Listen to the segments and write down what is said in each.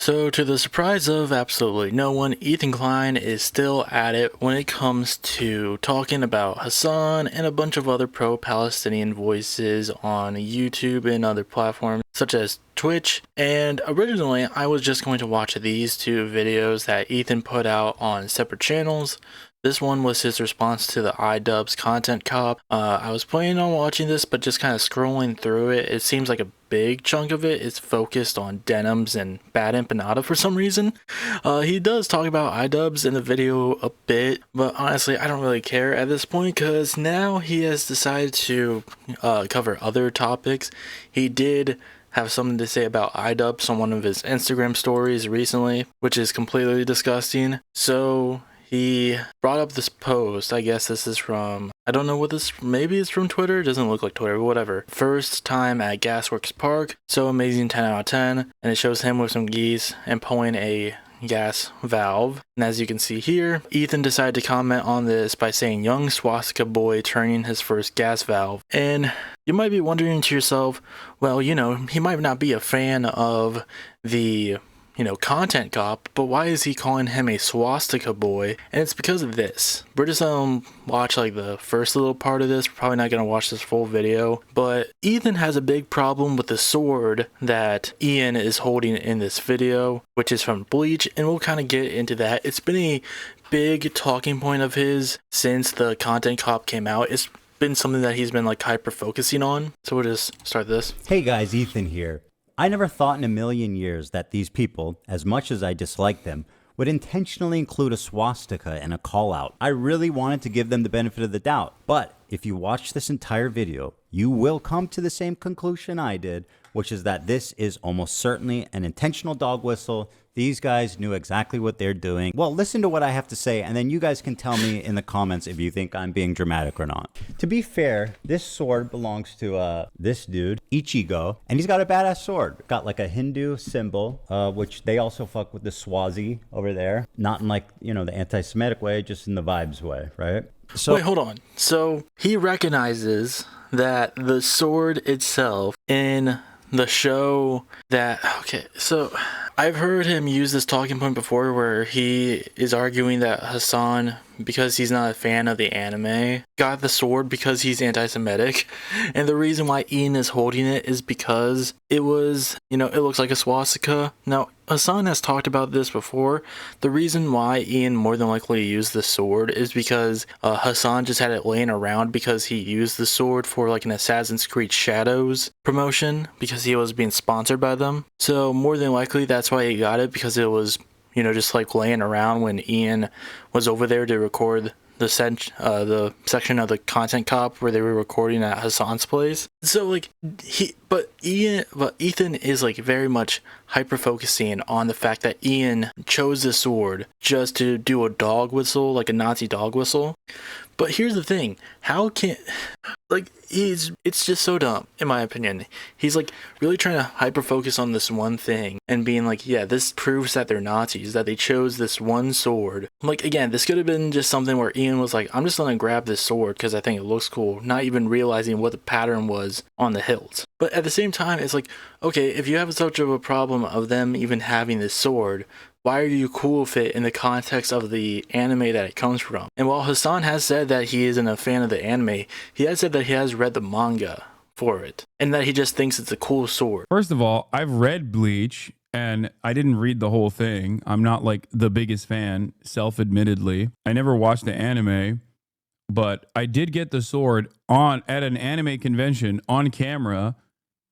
So to the surprise of absolutely no one, Ethan Klein is still at it when it comes to talking about Hasan and a bunch of other pro-Palestinian voices on YouTube and other platforms such as Twitch. And originally I was just going to watch these two videos that Ethan put out on separate channels. This one was his response to the iDubbbz content cop. I was planning on watching this, but just kind of scrolling through it, it seems like a big chunk of it is focused on denims and bad empanada for some reason. He does talk about iDubbbz in the video a bit, but honestly I don't really care at this point because now he has decided to cover other topics. He did have something to say about iDubbbz on one of his Instagram stories recently, which is completely disgusting. So he brought up this post. I guess this is from, I don't know what this, maybe it's from Twitter. It doesn't look like Twitter, but whatever. First time at Gasworks Park. So amazing, 10 out of 10. And it shows him with some geese and pulling a gas valve. And as you can see here, Ethan decided to comment on this by saying young swastika boy turning his first gas valve. And you might be wondering to yourself, well, you know, he might not be a fan of the content cop, but why is he calling him a swastika boy? And it's because of this. We're just watch like the first little part of this. We're probably not gonna watch this full video, but Ethan has a big problem with the sword that Ian is holding in this video, which is from Bleach, and we'll kind of get into that. It's been a big talking point of his since the content cop came out. It's been something that he's been like hyper focusing on. So we'll just start this. Hey guys, Ethan here. I never thought in a million years that these people, as much as I dislike them, would intentionally include a swastika in a call-out. I really wanted to give them the benefit of the doubt. But if you watch this entire video, you will come to the same conclusion I did, which is that this is almost certainly an intentional dog whistle. These guys knew exactly what they're doing. Well, listen to what I have to say, and then you guys can tell me in the comments if you think I'm being dramatic or not. To be fair, this sword belongs to this dude, Ichigo, and he's got a badass sword. Got like a Hindu symbol, which they also fuck with the Swazi over there. Not in like, the anti-Semitic way, just in the vibes way, right? So wait, hold on. So he recognizes that the sword itself in the show that, okay, so I've heard him use this talking point before where he is arguing that Hasan, because he's not a fan of the anime, got the sword because he's anti-Semitic. And the reason why Ian is holding it is because it was, it looks like a swastika. Now, Hasan has talked about this before. The reason why Ian more than likely used the sword is because Hasan just had it laying around because he used the sword for like an Assassin's Creed Shadows promotion because he was being sponsored by them. So more than likely that's why he got it, because it was just like laying around when Ian was over there to record the section of the content cop where they were recording at Hasan's place. So like Ethan is like very much hyper focusing on the fact that Ian chose the sword just to do a dog whistle, like a Nazi dog whistle. But here's the thing, how can, like, it's just so dumb, in my opinion. He's like really trying to hyper focus on this one thing and being like, yeah, this proves that they're Nazis, that they chose this one sword. Like, again, this could have been just something where Ian was like, I'm just gonna grab this sword because I think it looks cool, not even realizing what the pattern was on the hilt. But at the same time, it's like, okay, if you have such of a problem of them even having this sword, why are you cool with it in the context of the anime that it comes from? And while Hasan has said that he isn't a fan of the anime, he has said that he has read the manga for it, and that he just thinks it's a cool sword. First of all, I've read Bleach, and I didn't read the whole thing. I'm not like the biggest fan, self-admittedly. I never watched the anime, but I did get the sword at an anime convention on camera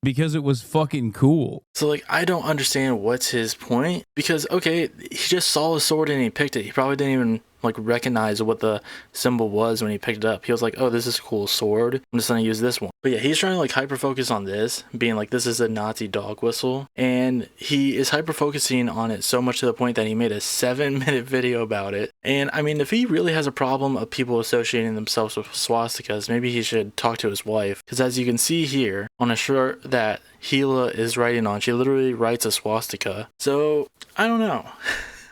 because it was fucking cool. So like, I don't understand what's his point, because okay, he just saw the sword and he picked it. He probably didn't even like recognize what the symbol was when he picked it up. He was like, oh, this is a cool sword, I'm just gonna use this one. But yeah, he's trying to like hyper focus on this, being like, this is a Nazi dog whistle, and he is hyper focusing on it so much to the point that he made a 7-minute video about it. And I mean, if he really has a problem of people associating themselves with swastikas, maybe he should talk to his wife, because as you can see here on a shirt that Hila is writing on, she literally writes a swastika. So I don't know.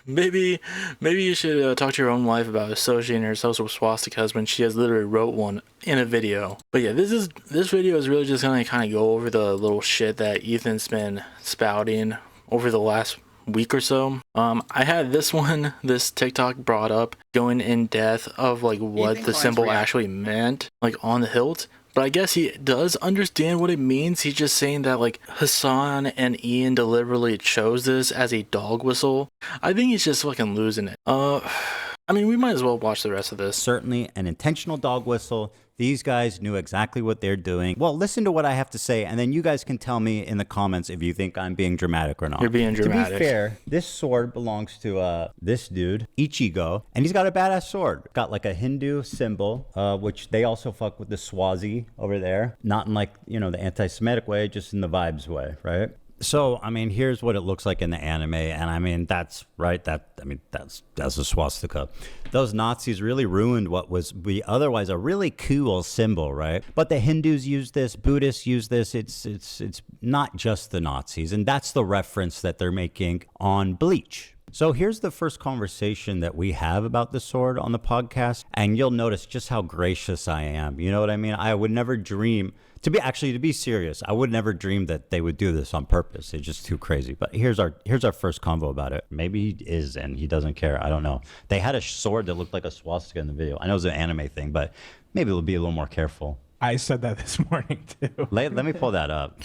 Maybe you should talk to your own wife about associating herself with swastikas when she has literally wrote one in a video. But yeah, this video is really just gonna kind of go over the little shit that Ethan's been spouting over the last week or so. I had this TikTok brought up going in depth of like what the symbol actually meant, like on the hilt. But I guess he does understand what it means. He's just saying that like Hasan and Ian deliberately chose this as a dog whistle. I think he's just fucking losing it. I mean, we might as well watch the rest of this. Certainly an intentional dog whistle. These guys knew exactly what they're doing. Well, listen to what I have to say, and then you guys can tell me in the comments if you think I'm being dramatic or not. You're being dramatic. To be fair, this sword belongs to this dude, Ichigo, and he's got a badass sword. Got like a Hindu symbol, which they also fuck with the Swazi over there. Not in like, the anti-Semitic way, just in the vibes way, right? So, I mean, here's what it looks like in the anime, and I mean, that's right. That's a swastika. Those Nazis really ruined what was otherwise a really cool symbol, right? But the Hindus use this, Buddhists use this. It's not just the Nazis, and that's the reference that they're making on Bleach. So here's the first conversation that we have about the sword on the podcast, and you'll notice just how gracious I am. You know what I mean? I would never dream. To be serious, I would never dream that they would do this on purpose. It's just too crazy. But here's our first convo about it. Maybe he is and he doesn't care. I don't know. They had a sword that looked like a swastika in the video. I know it was an anime thing, but maybe we'll be a little more careful. I said that this morning too. Let me pull that up.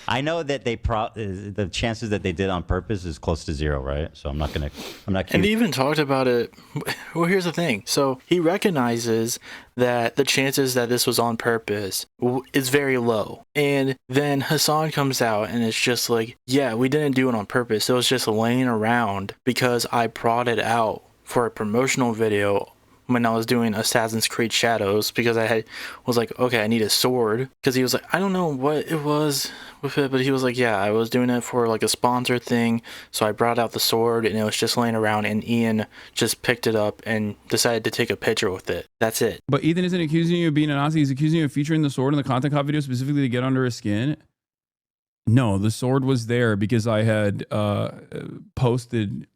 I know that the chances that they did on purpose is close to zero, right? So I'm not. And he even talked about it. Well, here's the thing. So he recognizes that the chances that this was on purpose is very low. And then Hasan comes out and it's just like, yeah, we didn't do it on purpose. It was just laying around because I brought it out for a promotional video when I was doing Assassin's Creed Shadows, because was like, okay, I need a sword. Because he was like, I don't know what it was with it, but he was like, yeah, I was doing it for like a sponsor thing, so I brought out the sword and it was just laying around, and Ian just picked it up and decided to take a picture with it. That's it. But Ethan isn't accusing you of being a Nazi. He's accusing you of featuring the sword in the content cop video specifically to get under his skin. No, the sword was there because I had posted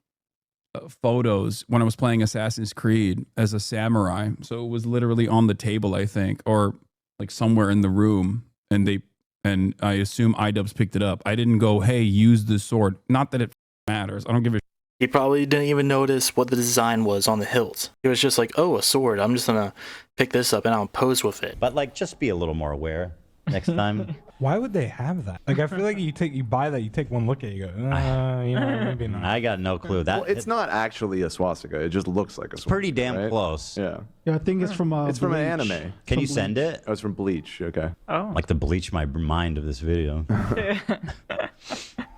photos when I was playing Assassin's Creed as a samurai. So it was literally on the table, I think, or like somewhere in the room, and I assume iDubbbz picked it up. I didn't go, hey, use this sword. Not that it matters. I don't give a shit. He probably didn't even notice what the design was on the hilt. It was just like, oh, a sword. I'm just gonna pick this up and I'll pose with it. But like, just be a little more aware next time. Why would they have that? Like, I feel like you buy that, you take one look at it, you go, maybe not. I got no clue. It's not actually a swastika. It just looks like a swastika. Pretty damn right? close. Yeah. Yeah, I think it's from It's from an Bleach. anime. Can you send it? Oh, it's from Bleach. Okay. Oh. Like to bleach my mind of this video. I'm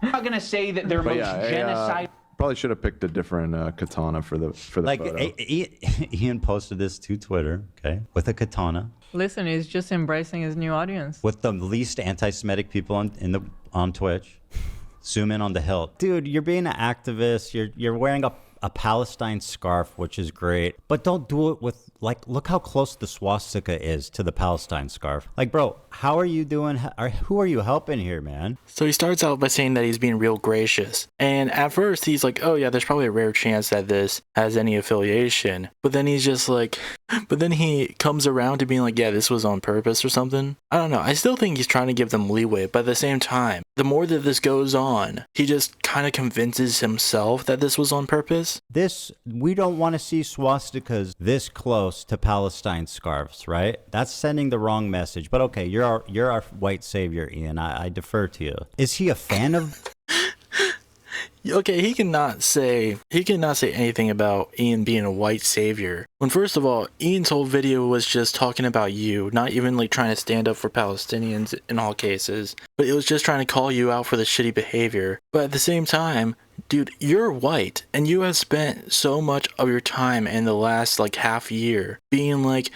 not gonna say that they're most genocide. Probably should have picked a different katana for the Like photo. Ian posted this to Twitter, okay, with a katana, Listen, he's just embracing his new audience. with the least anti-Semitic people on Twitch. Zoom in on the hilt, dude. You're being an activist. You're wearing a Palestine scarf, which is great, but don't do it with like. Look how close the swastika is to the Palestine scarf. Like, bro, how are you doing? Who are you helping here, man? So he starts out by saying that he's being real gracious. And at first he's like, oh yeah, there's probably a rare chance that this has any affiliation. But then he's just like, but then he comes around to being like, yeah, this was on purpose or something. I don't know. I still think he's trying to give them leeway. But at the same time, the more that this goes on, he just kind of convinces himself that this was on purpose. We don't want to see swastikas this close to Palestine scarves, right? That's sending the wrong message. But okay, you're our white savior, Ian. I defer to you. Is he a fan of? Okay, he cannot say anything about Ian being a white savior. When first of all, Ian's whole video was just talking about you, not even like trying to stand up for Palestinians in all cases, but it was just trying to call you out for the shitty behavior. But at the same time, dude, you're white and you have spent so much of your time in the last like half year being like,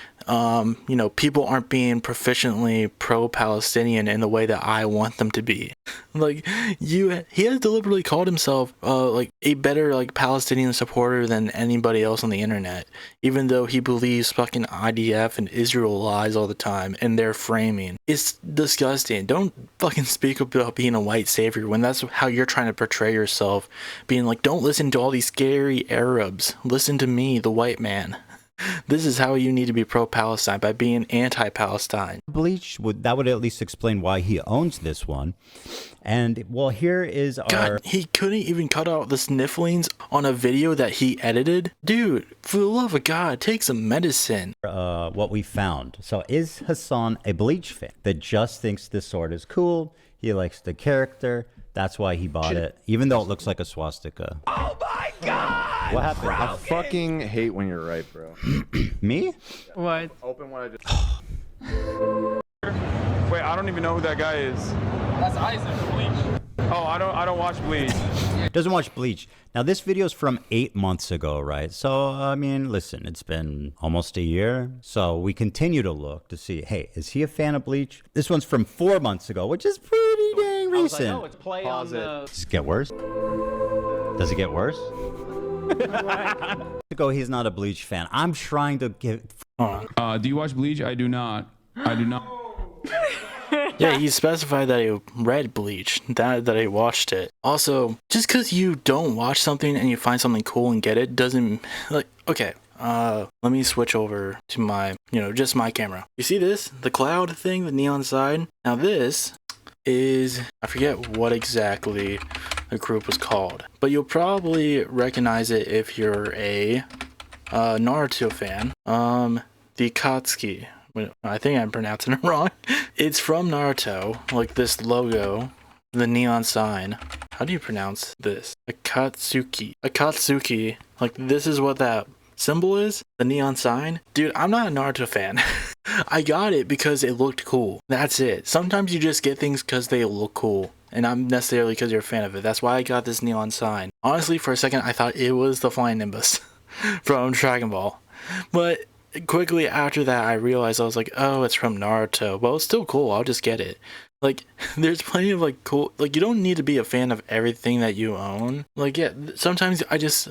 people aren't being proficiently pro-Palestinian in the way that I want them to be. Like, he has deliberately called himself like a better like Palestinian supporter than anybody else on the internet, even though he believes fucking IDF and Israel lies all the time and their framing. It's disgusting. Don't fucking speak about being a white savior when that's how you're trying to portray yourself, being like, don't listen to all these scary Arabs, listen to me, the white man. This is how you need to be pro-Palestine, by being anti-Palestine. Bleach that would at least explain why he owns this one. And well, here is our. God, he couldn't even cut out the snifflings on a video that he edited? Dude, for the love of God, take some medicine. What we found. So is Hasan a Bleach fan that just thinks this sword is cool? He likes the character. That's why he bought it, even though it looks like a swastika. Oh my God! What happened? I fucking hate when you're right, bro. Me? What? Open what I just. Wait, I don't even know who that guy is. That's Isaac, Bleach. Oh, I don't watch Bleach. Doesn't watch Bleach. Now, this video is from 8 months ago, right? So, I mean, listen, it's been almost a year. So we continue to look to see, hey, is he a fan of Bleach? This one's from 4 months ago, which is pretty dang recent. Oh, it's play on the... Does it get worse? Does it get worse? Go, he's not a Bleach fan. I'm trying to get... Do you watch Bleach? I do not. I do not. Yeah, he specified that he read Bleach, that he watched it. Also, just because you don't watch something and you find something cool and get it doesn't, like, okay, let me switch over to my, just my camera. You see this? The cloud thing, the neon sign? Now this is, I forget what exactly the group was called, but you'll probably recognize it if you're a Naruto fan. The Akatsuki. I think I'm pronouncing it wrong. It's from Naruto, like this logo, the neon sign. How do you pronounce this? Akatsuki. Akatsuki. Like, this is what that symbol is? The neon sign? Dude, I'm not a Naruto fan. I got it because it looked cool. That's it. Sometimes you just get things because they look cool. And not necessarily because you're a fan of it. That's why I got this neon sign. Honestly, for a second, I thought it was the Flying Nimbus from Dragon Ball. But quickly after that, I realized, I was like, oh, it's from Naruto. Well, it's still cool. I'll just get it. Like, there's plenty of, like, cool... Like, you don't need to be a fan of everything that you own. Like, yeah, sometimes I just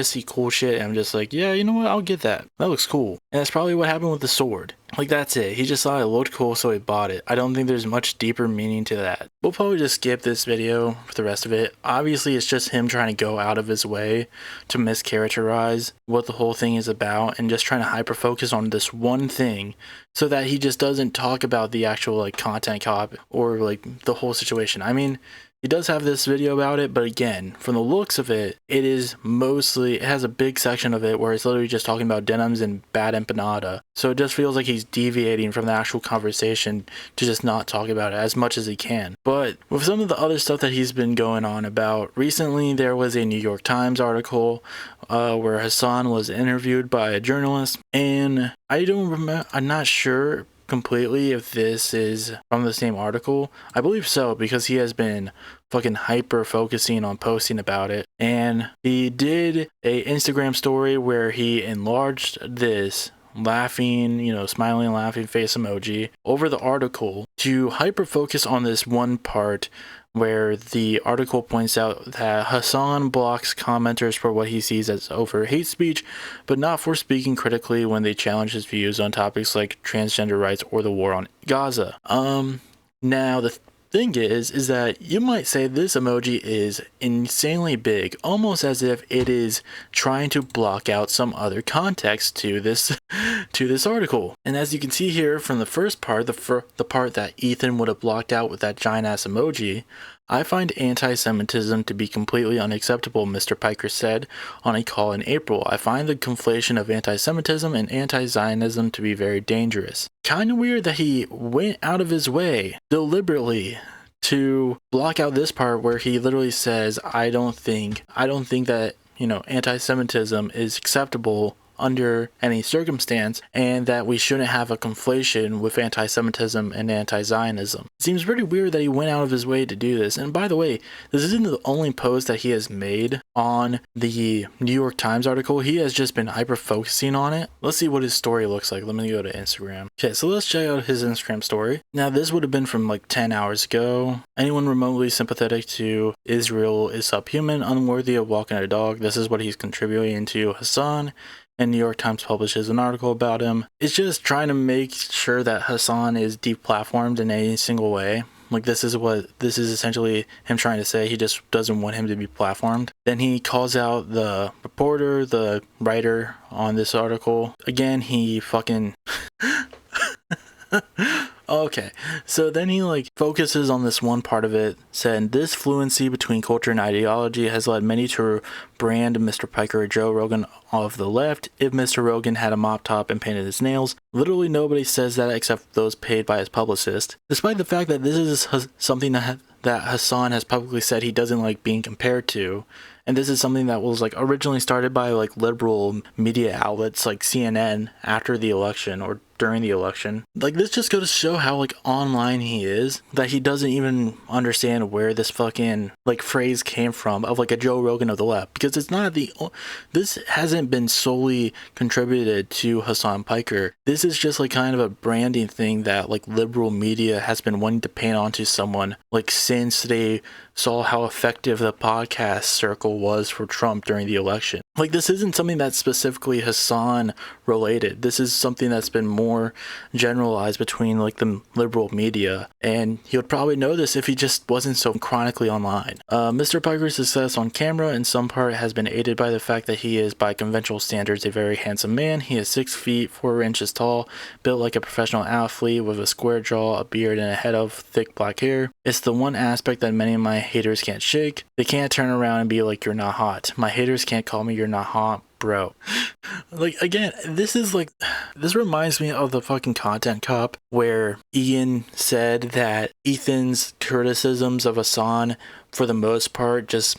see cool shit, and I'm just like, yeah, you know what? I'll get that. That looks cool. And that's probably what happened with the sword. Like, that's it. He just thought it looked cool, so he bought it. I don't think there's much deeper meaning to that. We'll probably just skip this video for the rest of it. Obviously, it's just him trying to go out of his way to mischaracterize what the whole thing is about, and just trying to hyper-focus on this one thing, so that he just doesn't talk about the actual, like, content cop or, like, the whole situation. I mean, he does have this video about it, but again, from the looks of it, it has a big section of it where it's literally just talking about denims and bad empanada. So it just feels like he's deviating from the actual conversation to just not talk about it as much as he can. But with some of the other stuff that he's been going on about, recently there was a New York Times article where Hasan was interviewed by a journalist, and I don't remember, I'm not sure completely if this is from the same article. I believe so, because he has been fucking hyper focusing on posting about it, and he did a Instagram story where he enlarged this laughing, smiling, laughing face emoji over the article to hyper focus on this one part where the article points out that Hasan blocks commenters for what he sees as overt hate speech, but not for speaking critically when they challenge his views on topics like transgender rights or the war on Gaza. Now the thing is that you might say this emoji is insanely big, almost as if it is trying to block out some other context to this article. And as you can see here from the first part, the part that Ethan would have blocked out with that giant ass emoji, I find anti-Semitism to be completely unacceptable, Mr. Piker said on a call in April. I find the conflation of anti-Semitism and anti-Zionism to be very dangerous. Kind of weird that he went out of his way deliberately to block out this part where he literally says, I don't think that, anti-Semitism is acceptable under any circumstance, and that we shouldn't have a conflation with anti-Semitism and anti-Zionism. It seems pretty weird that he went out of his way to do this. And by the way, this isn't the only post that he has made on the New York Times article. He has just been hyper focusing on it. Let's see what his story looks like. Let me go to Instagram. Okay, so let's check out his Instagram story. Now this would have been from like 10 hours ago. Anyone remotely sympathetic to Israel is subhuman, unworthy of walking a dog. This is what he's contributing to Hasan, and New York Times publishes an article about him. It's just trying to make sure that Hasan is deplatformed in any single way. Like, this is essentially him trying to say. He just doesn't want him to be platformed. Then he calls out the reporter, the writer on this article. Again, he fucking... Okay, so then he like focuses on this one part of it, said this fluency between culture and ideology has led many to brand Mr. Piker a Joe Rogan of the left. If Mr. Rogan had a mop top and painted his nails, literally nobody says that except those paid by his publicist. Despite the fact that this is something that Hasan has publicly said he doesn't like being compared to, and this is something that was like originally started by like liberal media outlets like CNN after the election or during the election. Like, this just goes to show how like online he is, that he doesn't even understand where this fucking like phrase came from of like a Joe Rogan of the left, because it's not this hasn't been solely contributed to Hasan Piker. This is just like kind of a branding thing that like liberal media has been wanting to paint onto someone like since they saw how effective the podcast circle was for Trump during the election. Like, this isn't something that's specifically Hasan related. This is something that's been more generalized between like the liberal media, and he would probably know this if he just wasn't so chronically online. Mr. Piker's success on camera in some part has been aided by the fact that he is, by conventional standards, a very handsome man. He is 6 feet 4 inches tall, built like a professional athlete with a square jaw, a beard, and a head of thick black hair. It's the one aspect that many of my haters can't shake. They can't turn around and be like, "You're not hot." My haters can't call me "You're not hot, bro." Like, again, this reminds me of the fucking Content Cop, where Ian said that Ethan's criticisms of Hasan, for the most part, just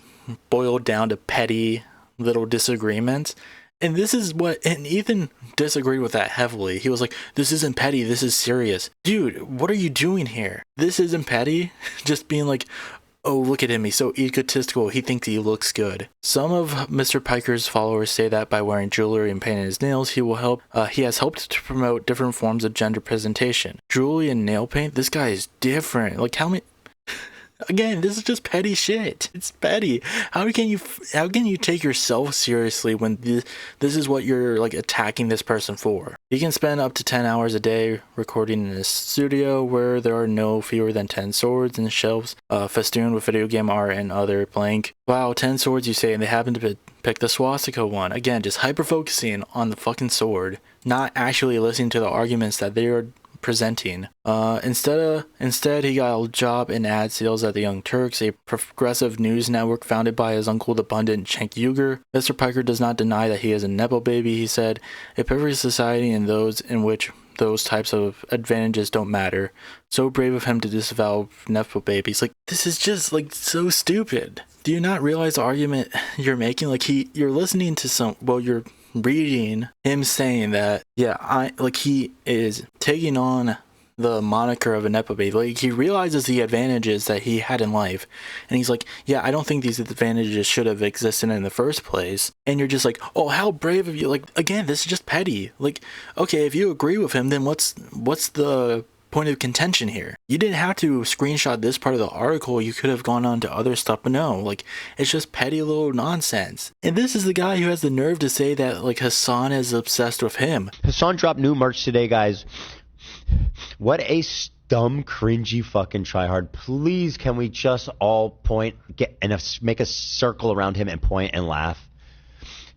boiled down to petty little disagreements. And this is and Ethan disagreed with that heavily. He was like, "This isn't petty, this is serious." Dude, what are you doing here? This isn't petty? Just being like, "Oh, look at him, he's so egotistical, he thinks he looks good." Some of Mr. Piker's followers say that by wearing jewelry and painting his nails, he has helped to promote different forms of gender presentation. Jewelry and nail paint? This guy is different. Like, how many... Again, this is just petty shit. It's petty. How can you take yourself seriously when this is what you're like attacking this person for? He can spend up to 10 hours a day recording in his studio, where there are no fewer than 10 swords and shelves festooned with video game art and other blank. Wow, 10 swords you say, and they happen to pick the swastika one. Again, just hyper focusing on the fucking sword, not actually listening to the arguments that they are presenting. Instead, he got a job in ad sales at the Young Turks, a progressive news network founded by his uncle, the pundit Cenk Uygur. Mr. Piker does not deny that he is a nepo baby. He said, "A perfect society and those in which those types of advantages don't matter." So brave of him to disavow nepo babies. Like, this is just like so stupid. Do you not realize the argument you're making? Like, you're listening to you're reading him saying that, he is taking on the moniker of a nepo baby. Like, he realizes the advantages that he had in life, and he's like, "Yeah, I don't think these advantages should have existed in the first place." And you're just like, "Oh, how brave of you." Like, again, this is just petty. Like, okay, if you agree with him, then what's the point of contention here? You didn't have to screenshot this part of the article. You could have gone on to other stuff, but no, like, it's just petty little nonsense. And this is the guy who has the nerve to say that like Hasan is obsessed with him. Hasan dropped new merch today, guys. What a dumb, cringy fucking tryhard. Please, can we just all make a circle around him and point and laugh?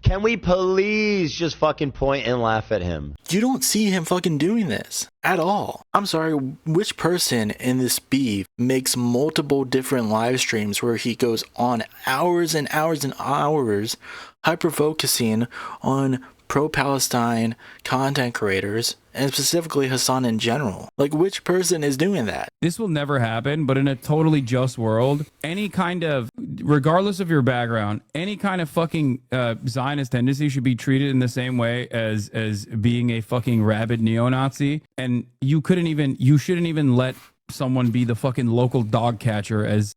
Can we please just fucking point and laugh at him? You don't see him fucking doing this at all. I'm sorry, which person in this beef makes multiple different live streams where he goes on hours and hours and hours hyper-focusing on pro-Palestine content creators, and specifically Hasan in general? Like, which person is doing that? This will never happen, but in a totally just world, any kind of, regardless of your background, any kind of fucking Zionist tendency should be treated in the same way as being a fucking rabid neo-Nazi. And you shouldn't even let someone be the fucking local dog catcher, as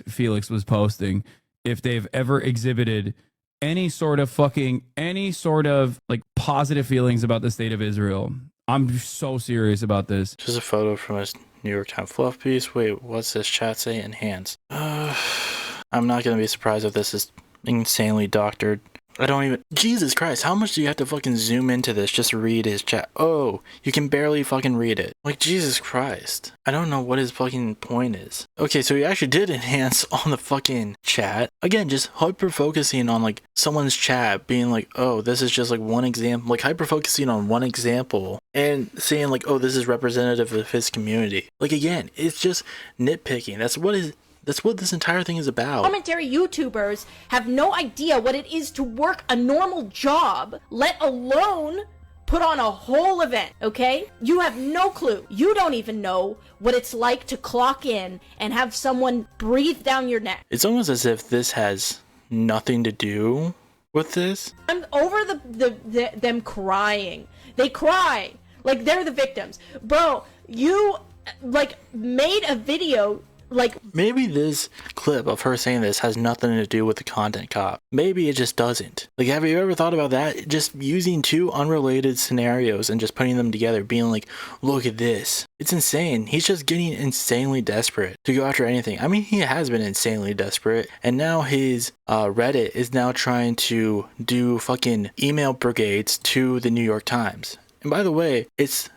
Felix was posting, if they've ever exhibited any sort of like positive feelings about the state of Israel. I'm so serious about this. Just a photo from his New York Times fluff piece. Wait, what's this chat say? Enhance. I'm not going to be surprised if this is insanely doctored. I don't even... Jesus Christ, how much do you have to fucking zoom into this just to read his chat? Oh, you can barely fucking read it. Like, Jesus Christ. I don't know what his fucking point is. Okay, so he actually did enhance on the fucking chat. Again, just hyper-focusing on, like, someone's chat being like, oh, this is just, like, one example. Like, hyper-focusing on one example and saying, like, oh, this is representative of his community. Like, again, it's just nitpicking. That's what this entire thing is about. Commentary YouTubers have no idea what it is to work a normal job, let alone put on a whole event, okay? You have no clue. You don't even know what it's like to clock in and have someone breathe down your neck. It's almost as if this has nothing to do with this. I'm over them crying. They cry like they're the victims. Bro, you like made a video. Like, maybe this clip of her saying this has nothing to do with the content cop. Maybe it just doesn't. Like, have you ever thought about that? Just using two unrelated scenarios and just putting them together, being like, look at this. It's insane. He's just getting insanely desperate to go after anything. I mean, he has been insanely desperate. And now his Reddit is now trying to do fucking email brigades to the New York Times. And by the way, it's...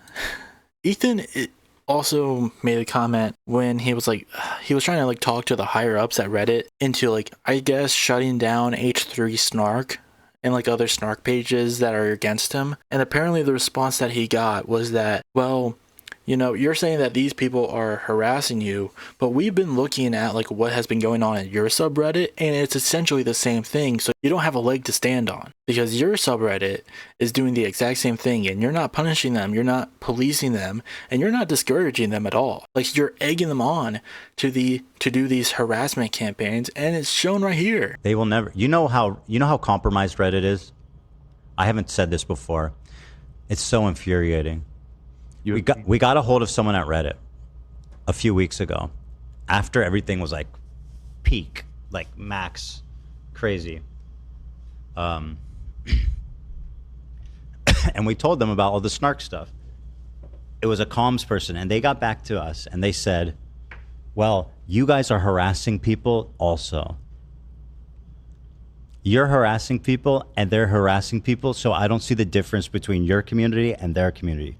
Ethan... also made a comment when he was like, he was trying to like talk to the higher ups at Reddit into like, I guess, shutting down H3 snark and like other snark pages that are against him. And apparently the response that he got was that, well, you know, you're saying that these people are harassing you, but we've been looking at like what has been going on in your subreddit, and it's essentially the same thing. So you don't have a leg to stand on because your subreddit is doing the exact same thing, and you're not punishing them, you're not policing them, and you're not discouraging them at all. Like, you're egging them on to do these harassment campaigns, and it's shown right here. They will never. You know how compromised Reddit is? I haven't said this before. It's so infuriating. We got a hold of someone at Reddit a few weeks ago after everything was like peak, like max crazy. And we told them about all the snark stuff. It was a comms person, and they got back to us and they said, well, you guys are harassing people also. You're harassing people and they're harassing people, so I don't see the difference between your community and their community.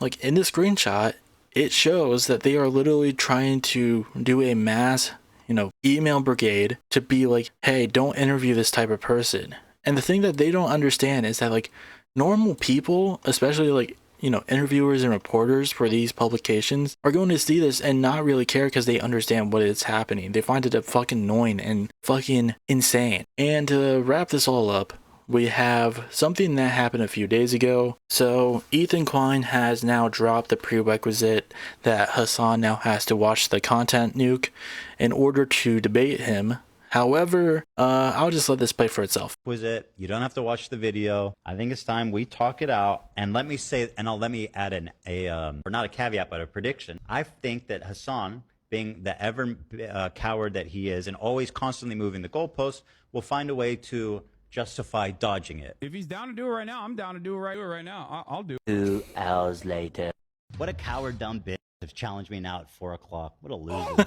Like, in the screenshot, it shows that they are literally trying to do a mass, you know, email brigade to be like, hey, don't interview this type of person. And the thing that they don't understand is that, like, normal people, especially like, you know, interviewers and reporters for these publications, are going to see this and not really care because they understand what is happening. They find it fucking annoying and fucking insane. And to wrap this all up, we have something that happened a few days ago. So Ethan Klein has now dropped the prerequisite that Hasan now has to watch the content nuke in order to debate him. However, I'll just let this play for itself. Was it? You don't have to watch the video. I think it's time we talk it out. And let me say, and let me add or not a caveat, but a prediction. I think that Hasan, being the ever coward that he is and always constantly moving the goalposts, will find a way to justify dodging it. If he's down to do it right now, I'm down to do it right now. I'll do it. 2 hours later. What a coward dumb bitch have challenged me now at 4 o'clock. What a loser.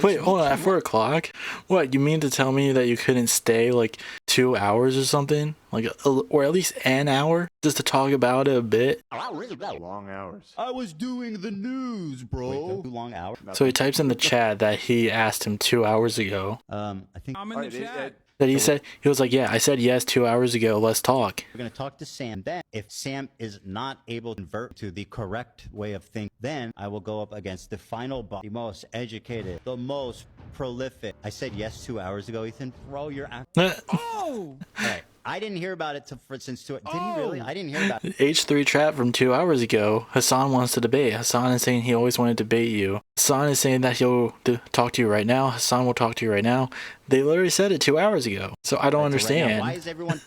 Wait, hold on, at 4 o'clock? What, you mean to tell me that you couldn't stay like 2 hours or something? Like, or at least an hour just to talk about it a bit? Long hours. I was doing the news, bro. 2 long hours. So he types in the chat that he asked him 2 hours ago. I think I'm in the chat. That he was like, yeah, I said yes 2 hours ago, let's talk. we're going to talk to Sam. Then, if Sam is not able to convert to the correct way of thinking, then I will go up against the final boss, the most educated, the most prolific. I said yes 2 hours ago, Ethan. Bro, you're Oh! All right. I didn't hear about it since 2. Did he really? I didn't hear about it. H3 chat from 2 hours ago. Hasan wants to debate. Hasan is saying he always wanted to debate you. Hasan is saying that he'll talk to you right now. Hasan will talk to you right now. They literally said it 2 hours ago. So I don't understand. Right, why is everyone...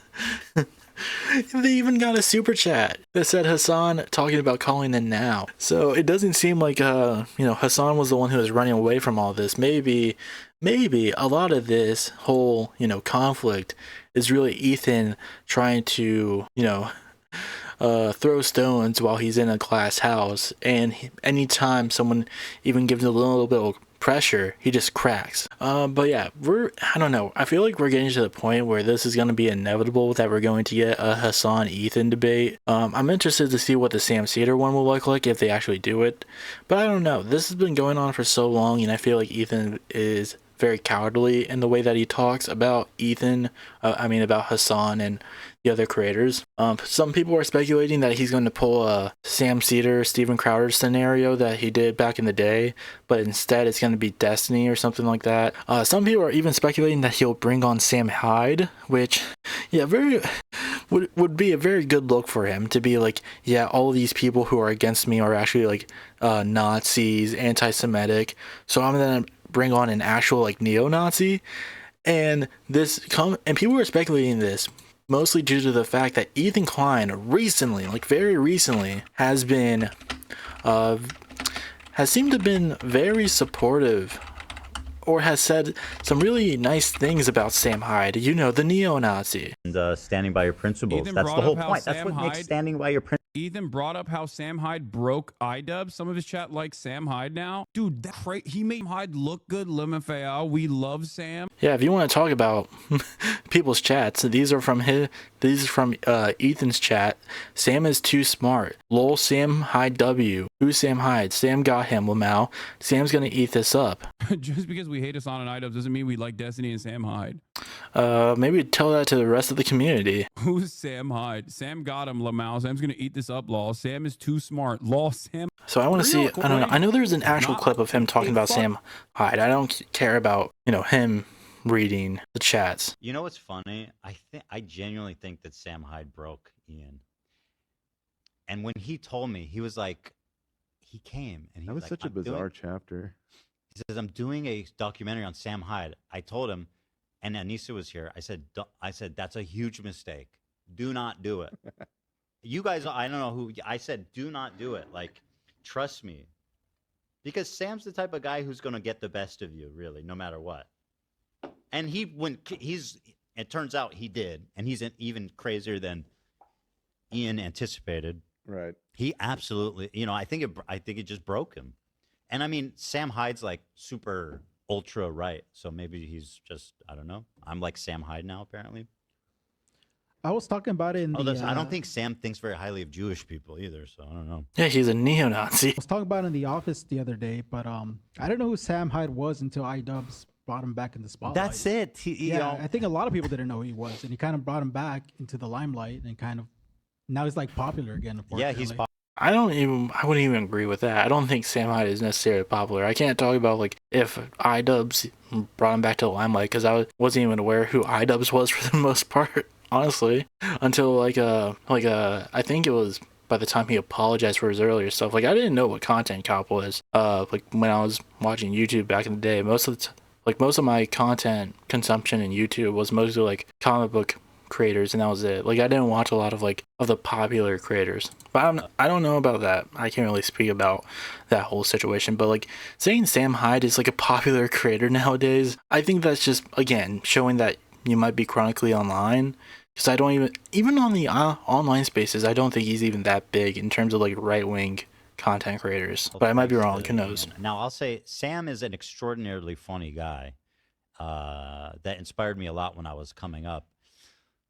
They even got a super chat that said Hasan talking about calling in now. So it doesn't seem like Hasan was the one who was running away from all this. Maybe a lot of this whole conflict is really Ethan trying to throw stones while he's in a class house, and anytime someone even gives a little bit of pressure, he just cracks. But yeah, I don't know. I feel like we're getting to the point where this is going to be inevitable that we're going to get a Hasan Ethan debate. I'm interested to see what the Sam Cedar one will look like if they actually do it. But I don't know. This has been going on for so long, and I feel like Ethan is very cowardly in the way that he talks about about Hasan and the other creators. Some people are speculating that he's going to pull a Sam Cedar, Steven Crowder scenario that he did back in the day, but instead it's going to be Destiny or something like that. Some people are even speculating that he'll bring on Sam Hyde, which, yeah, would be a very good look for him to be like, yeah, all of these people who are against me are actually like Nazis, anti-Semitic, so I'm gonna bring on an actual like neo-Nazi, and people were speculating this mostly due to the fact that Ethan Klein recently, like very recently, has seemed to have been very supportive, or has said some really nice things about Sam Hyde, the neo-Nazi. And standing by your principles. Ethan That's the brought whole up how point. That's Sam what makes Hyde- standing by your principles. Ethan brought up how Sam Hyde broke iDub. Some of his chat likes Sam Hyde now. Dude, he made Hyde look good. LeMFAO. We love Sam. Yeah, if you want to talk about people's chats, these are from Ethan's chat. Sam is too smart. Lol, Sam Hyde W. Who's Sam Hyde? Sam got him, Lamau. Sam's gonna eat this up. Just because we hate Hasan and iDub doesn't mean we like Destiny and Sam Hyde. Maybe tell that to the rest of the community. Who's Sam Hyde? Sam got him, Lamau. Sam's gonna eat this up, lol. Sam is too smart. Lol, Sam. So I want to see, I don't know, I know there's an actual clip of him talking about Sam Hyde. I don't care about, him reading the chats. You know what's funny? I genuinely think that Sam Hyde broke Ian. And when he told me, he was like, he came and he That was like, such a bizarre chapter. He says, I'm doing a documentary on Sam Hyde. I told him, and Anissa was here. I said, that's a huge mistake. Do not do it. You guys, I don't know who, I said, do not do it. Like, trust me. Because Sam's the type of guy who's going to get the best of you, really, no matter what. And it turns out he did. And he's even crazier than Ian anticipated. Right. He absolutely, I think it just broke him. And I mean, Sam Hyde's like super ultra right. So maybe he's just, I don't know. I'm like Sam Hyde now, apparently. I was talking about it in I don't think Sam thinks very highly of Jewish people either, so I don't know. Yeah, he's a neo-Nazi. I was talking about it in the office the other day, but I didn't know who Sam Hyde was until iDubbbz brought him back in the spotlight. That's it. I think a lot of people didn't know who he was, and he kind of brought him back into the limelight, and kind of now he's like popular again. Yeah, he's popular. I wouldn't even agree with that. I don't think Sam Hyde is necessarily popular. I can't talk about like if iDubbbz brought him back to the limelight, because I wasn't even aware who iDubbbz was for the most part, honestly, until I think it was by the time he apologized for his earlier stuff. Like, I didn't know what Content Cop was. Like when I was watching YouTube back in the day, most of my content consumption in YouTube was mostly like comic book creators, and that was it. Like, I didn't watch a lot of of the popular creators, but I don't know about that. I can't really speak about that whole situation, but like saying Sam Hyde is like a popular creator nowadays, I think that's just, again, showing that you might be chronically online, because I don't even on the online spaces, I don't think he's even that big in terms of like right-wing content creators, but I might be wrong. Who knows? Now, I'll say Sam is an extraordinarily funny guy that inspired me a lot when I was coming up.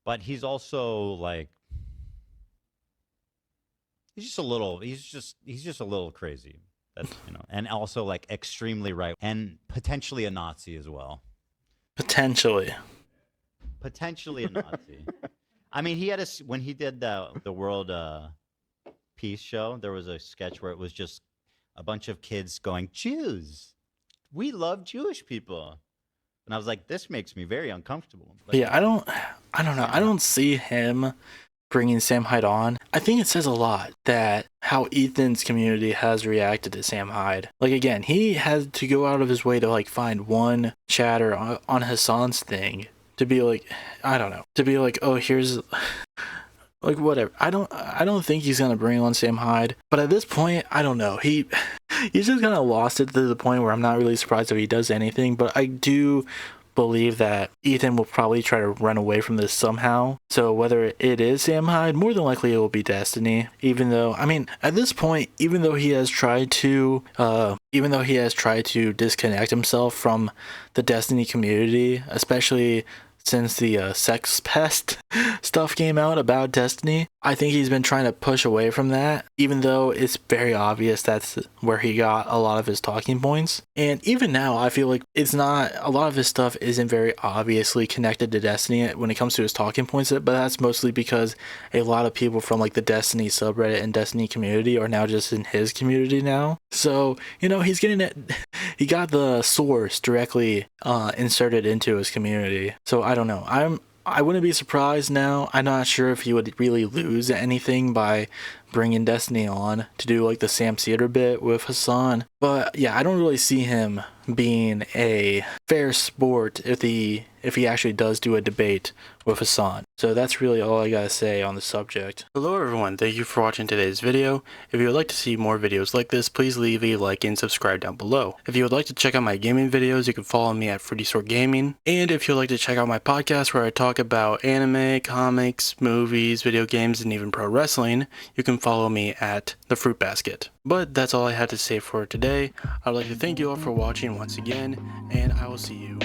But he's also like, he's just a little crazy. That's, and also like extremely right, and potentially a Nazi as well. Potentially a Nazi. I mean, he had when he did the World Peace show, there was a sketch where it was just a bunch of kids going, Jews, we love Jewish people. And I was like, this makes me very uncomfortable. Like, yeah, I don't know. I don't see him bringing Sam Hyde on. I think it says a lot that how Ethan's community has reacted to Sam Hyde. Like, again, he had to go out of his way to like find one chatter on Hasan's thing to be like, I don't know, to be like, oh, here's like whatever. I don't think he's gonna bring on Sam Hyde. But at this point, I don't know. He's just kind of lost it to the point where I'm not really surprised if he does anything. But I do believe that Ethan will probably try to run away from this somehow. So whether it is Sam Hyde, more than likely it will be Destiny. Even though, I mean, at this point, even though he has tried to disconnect himself from the Destiny community, especially since the sex pest stuff came out about Destiny, I think he's been trying to push away from that, even though it's very obvious that's where he got a lot of his talking points. And even now, I feel like it's not, a lot of his stuff isn't very obviously connected to Destiny when it comes to his talking points, but that's mostly because a lot of people from like the Destiny subreddit and Destiny community are now just in his community now. So, you know, he's getting it, he got the source directly inserted into his community. So I don't know. I wouldn't be surprised now. I'm not sure if he would really lose anything by bringing Destiny on to do like the Sam Cedar bit with Hasan. But yeah, I don't really see him being a fair sport if he actually does do a debate with Hasan. So that's really all I gotta say on the subject. Hello everyone, thank you for watching today's video. If you would like to see more videos like this, please leave a like and subscribe down below. If you would like to check out my gaming videos, you can follow me at FruitySaur Gaming. And if you'd like to check out my podcast where I talk about anime, comics, movies, video games, and even pro wrestling, you can follow me at The Fruit Basket. But that's all I had to say for today. I'd like to thank you all for watching once again, and I will see you